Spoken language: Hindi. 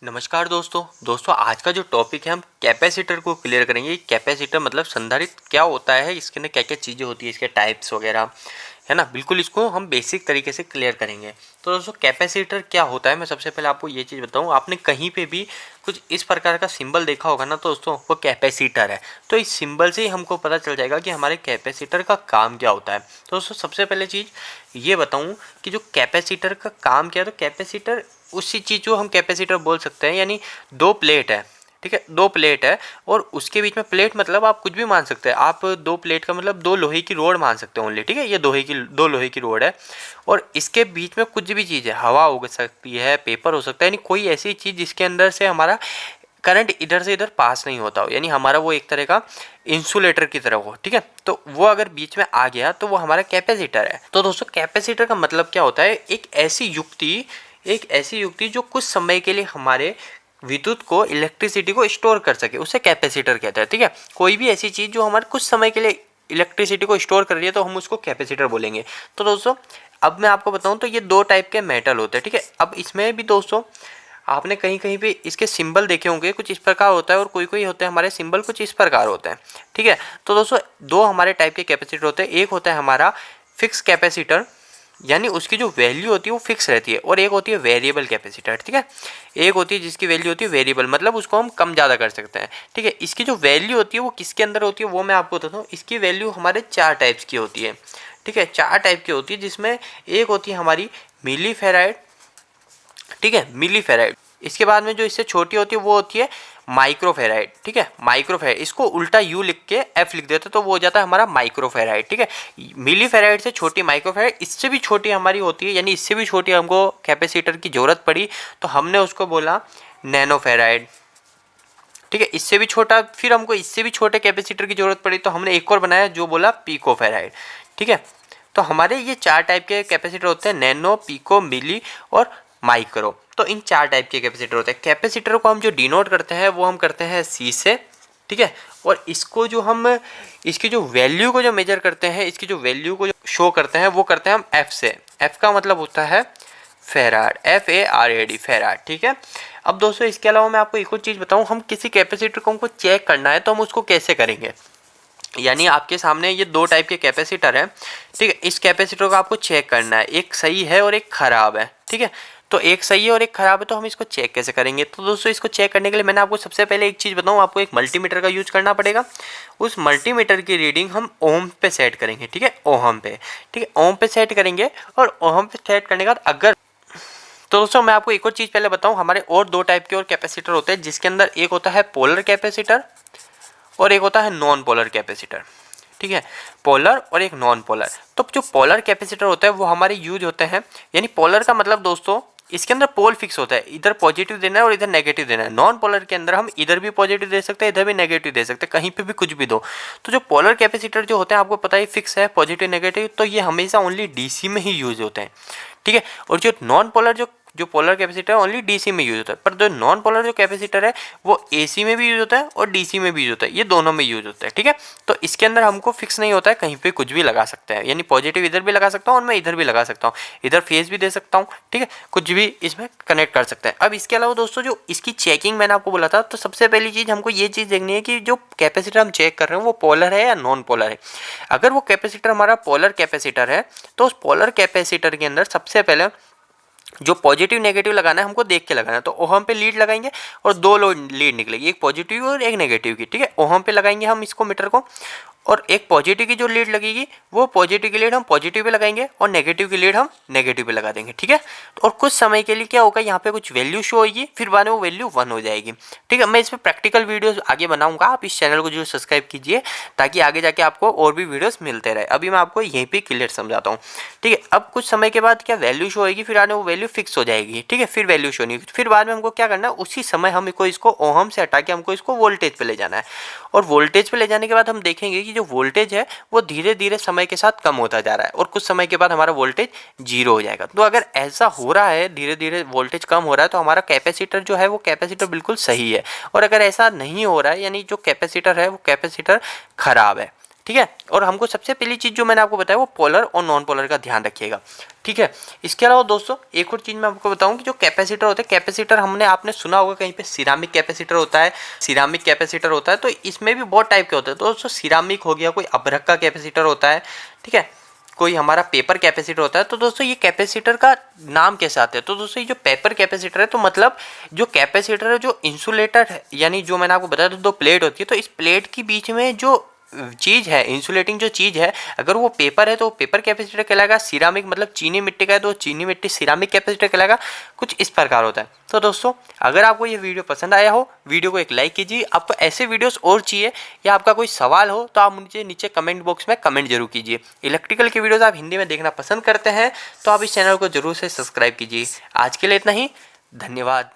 नमस्कार दोस्तों आज का जो टॉपिक है हम कैपेसिटर को क्लियर करेंगे। कैपेसिटर मतलब संधारित्र क्या होता है, इसके अंदर क्या क्या चीज़ें होती है, इसके टाइप्स वगैरह है ना। बिल्कुल इसको हम बेसिक तरीके से क्लियर करेंगे। तो दोस्तों कैपेसिटर क्या होता है, मैं सबसे पहले आपको ये चीज़ बताऊं। आपने कहीं पे भी कुछ इस प्रकार का सिंबल देखा होगा ना, तो दोस्तों वो कैपेसिटर है। तो इस सिंबल से ही हमको पता चल जाएगा कि हमारे कैपेसिटर का काम क्या होता है। तो दोस्तों सबसे पहले चीज़ ये बताऊं कि जो कैपेसिटर का काम क्या है। तो कैपेसिटर उसी चीज़ को हम कैपेसिटर बोल सकते हैं, यानी दो प्लेट है, ठीक है, दो प्लेट है और उसके बीच में प्लेट मतलब आप कुछ भी मान सकते हैं। आप दो प्लेट का मतलब दो लोहे की रोड मान सकते हैं ओनली, ठीक है। ये दो लोहे की रोड है और इसके बीच में कुछ भी चीज़ है, हवा हो सकती है, पेपर हो सकता है, यानी कोई ऐसी चीज़ जिसके अंदर से हमारा करंट इधर से इधर पास नहीं होता हो, यानी हमारा वो एक तरह का इंसुलेटर की तरह हो, ठीक है। तो वो अगर बीच में आ गया तो वो हमारा कैपेसिटर है। तो दोस्तों कैपेसिटर का मतलब क्या होता है, एक ऐसी युक्ति जो कुछ समय के लिए हमारे विद्युत को, इलेक्ट्रिसिटी को स्टोर कर सके, उसे कैपेसिटर कहते हैं, ठीक है। कोई भी ऐसी चीज़ जो हमारे कुछ समय के लिए इलेक्ट्रिसिटी को स्टोर कर रही है तो हम उसको कैपेसिटर बोलेंगे। तो दोस्तों अब मैं आपको बताऊं तो ये दो टाइप के मेटल होते हैं, ठीक है। अब इसमें भी दोस्तों आपने कहीं कहीं पे इसके सिंबल देखे होंगे, कुछ इस प्रकार होता है और कोई कोई होते हैं हमारे सिंबल कुछ इस प्रकार होते हैं, ठीक है। तो दोस्तों दो हमारे टाइप के कैपेसिटर होते हैं। एक होता है हमारा फिक्स कैपेसिटर, यानी उसकी जो वैल्यू होती है वो फिक्स रहती है, और एक होती है वेरिएबल कैपेसिटर, ठीक है। एक होती है जिसकी वैल्यू होती है वेरिएबल, मतलब उसको हम कम ज़्यादा कर सकते हैं, ठीक है। इसकी जो वैल्यू होती है वो किसके अंदर होती है वो मैं आपको बताता हूँ। इसकी वैल्यू हमारे चार टाइप्स की होती है, ठीक है, चार टाइप की होती है, जिसमें एक होती है हमारी मिली फेराइड, ठीक है, मिली फेराइड। इसके बाद में जो इससे छोटी होती है वो होती है माइक्रोफेराइड, ठीक है, माइक्रोफेराइड। इसको उल्टा यू लिख के एफ लिख देते तो वो हो जाता है हमारा माइक्रोफेराइड, ठीक है। मिली फेराइड से छोटी माइक्रोफेराइड, इससे भी छोटी हमारी होती है, यानी इससे भी छोटी हमको कैपेसिटर की जरूरत पड़ी तो हमने उसको बोला नैनोफेराइड, ठीक है। इससे भी छोटा, फिर हमको इससे भी छोटे कैपेसिटर की जरूरत पड़ी तो हमने एक और बनाया जो बोला पिकोफेराइड, ठीक है। तो हमारे ये चार टाइप के कैपेसिटर होते हैं, नैनो, पिको, मिली और माइक्रो। तो इन चार टाइप के कैपेसिटर होते हैं। कैपेसिटर को हम जो डिनोट करते हैं वो हम करते हैं सी से, ठीक है। और इसको जो हम इसकी जो वैल्यू को जो मेजर करते हैं, इसकी जो वैल्यू को जो शो करते हैं वो करते हैं हम एफ से। एफ का मतलब होता है फेराड, FARAD, फेराड, ठीक है। अब दोस्तों इसके अलावा मैं आपको एक और चीज़ बताऊं, हम किसी कैपेसिटर को हमको चेक करना है तो हम उसको कैसे करेंगे। यानी आपके सामने ये दो टाइप के कैपेसिटर हैं, ठीक है। इस कैपेसिटर को आपको चेक करना है, एक सही है और एक खराब है, ठीक है। तो एक सही है और एक खराब है तो हम इसको चेक कैसे करेंगे। तो दोस्तों इसको चेक करने के लिए मैंने आपको सबसे पहले एक चीज़ बताऊं, आपको एक मल्टीमीटर का यूज करना पड़ेगा। उस मल्टीमीटर की रीडिंग हम ओम पे सेट करेंगे, ठीक है, ओहम पे, ठीक है, ओम पे सेट करेंगे। और ओहम पे सेट करने के बाद अगर, तो दोस्तों मैं आपको एक और चीज़ पहले बताऊं, हमारे और दो टाइप के और कैपेसिटर होते हैं, जिसके अंदर एक होता है पोलर कैपेसिटर और एक होता है नॉन पोलर कैपेसिटर, ठीक है, पोलर और एक नॉन पोलर। तो जो पोलर कैपेसिटर होता है वो हमारे यूज होते हैं, यानी पोलर का मतलब दोस्तों इसके अंदर पोल फिक्स होता है, इधर पॉजिटिव देना है और इधर नेगेटिव देना है। नॉन पोलर के अंदर हम इधर भी पॉजिटिव दे सकते हैं, इधर भी नेगेटिव दे सकते हैं, कहीं पे भी कुछ भी दो। तो जो पोलर कैपेसिटर जो होते हैं आपको पता ही फिक्स है, पॉजिटिव नेगेटिव, तो ये हमेशा ओनली डीसी में ही यूज होते हैं, ठीक है। और जो नॉन पोलर जो पोलर कैपेसिटर है ओनली डीसी में यूज होता है, पर जो नॉन पोलर जो कैपेसिटर है वो एसी में भी यूज होता है और डीसी में भी यूज होता है, ये दोनों में यूज होता है, ठीक है। तो इसके अंदर हमको फिक्स नहीं होता है, कहीं पे कुछ भी लगा सकते हैं, यानी पॉजिटिव इधर भी लगा सकता हूँ और मैं इधर भी लगा सकता हूँ, इधर फेस भी दे सकता हूँ, ठीक है, कुछ भी इसमें कनेक्ट कर सकते हैं। अब इसके अलावा दोस्तों जो इसकी चेकिंग मैंने आपको बोला था, तो सबसे पहली चीज़ हमको ये चीज़ देखनी है कि जो कैपेसिटर हम चेक कर रहे हैं वो पोलर है या नॉन पोलर है। अगर वो कैपेसिटर हमारा पोलर कैपेसिटर है तो उस पोलर कैपेसिटर के अंदर सबसे पहले जो पॉजिटिव नेगेटिव लगाना है हमको देख के लगाना है। तो ओहम पे लीड लगाएंगे और दो लीड निकलेगी, एक पॉजिटिव और एक नेगेटिव की, ठीक है। ओहम पे लगाएंगे हम इसको मीटर को, और एक पॉजिटिव की जो लीड लगेगी वो पॉजिटिव की लीड हम पॉजिटिव पे लगाएंगे और नेगेटिव की लीड हम नेगेटिव पे लगा देंगे, ठीक है। और कुछ समय के लिए क्या होगा, यहाँ पे कुछ वैल्यू शो होगी, फिर बाद में वो वैल्यू 1 हो जाएगी, ठीक है। मैं इस पर प्रैक्टिकल वीडियोस आगे बनाऊंगा, आप इस चैनल को जो सब्सक्राइब कीजिए ताकि आगे जाके आपको और भी वीडियोस मिलते रहे। अभी मैं आपको यहीं पे क्लियर समझाता हूँ, ठीक है। अब कुछ समय के बाद क्या वैल्यू शो होगी, फिर आने वो वैल्यू फिक्स हो जाएगी, ठीक है, फिर वैल्यू शो नहीं होगी, फिर बाद में हमको क्या करना है, उसी समय हमको इसको ओहम से हटा के हमको इसको वोल्टेज पे ले जाना है। और वोल्टेज पे ले जाने के बाद हम देखेंगे कि जो वोल्टेज है वो धीरे धीरे समय के साथ कम होता जा रहा है और कुछ समय के बाद हमारा वोल्टेज 0 हो जाएगा। तो अगर ऐसा हो रहा है, धीरे धीरे वोल्टेज कम हो रहा है, तो हमारा कैपेसिटर जो है वो कैपेसिटर बिल्कुल सही है। और अगर ऐसा नहीं हो रहा है, यानी जो कैपेसिटर है वो कैपेसिटर खराब है, ठीक है। और हमको सबसे पहली चीज़ जो मैंने आपको बताया वो पोलर और नॉन पोलर का ध्यान रखिएगा, ठीक है। इसके अलावा दोस्तों एक और चीज़ मैं आपको बताऊं कि जो कैपेसिटर होते हैं, कैपेसिटर आपने सुना होगा कहीं पे सिरामिक कैपेसिटर होता है, सिरामिक कैपेसिटर होता है, तो इसमें भी बहुत टाइप के होते हैं। तो दोस्तों सिरामिक हो गया, कोई अभ्रक का कैपेसिटर होता है, ठीक है, कोई हमारा पेपर कैपेसिटर होता है। तो दोस्तों ये कैपेसिटर का नाम कैसे आता है, तो दोस्तों ये जो पेपर कैपेसिटर है, तो मतलब जो कैपेसिटर है जो इंसुलेटर है, यानी जो मैंने आपको बताया तो दो प्लेट होती है, तो इस प्लेट के बीच में जो चीज़ है, इंसुलेटिंग जो चीज़ है, अगर वो पेपर है तो पेपर कैपेसिटर कहलाएगा, सिरामिक मतलब चीनी मिट्टी का है तो चीनी मिट्टी सिरामिक कैपेसिटर कहलाएगा। कुछ इस प्रकार होता है। तो दोस्तों अगर आपको ये वीडियो पसंद आया हो, वीडियो को एक लाइक कीजिए। आपको ऐसे वीडियोस और चाहिए या आपका कोई सवाल हो तो आप मुझे नीचे कमेंट बॉक्स में कमेंट जरूर कीजिए। इलेक्ट्रिकल के वीडियोस आप हिंदी में देखना पसंद करते हैं तो आप इस चैनल को जरूर से सब्सक्राइब कीजिए। आज के लिए इतना ही, धन्यवाद।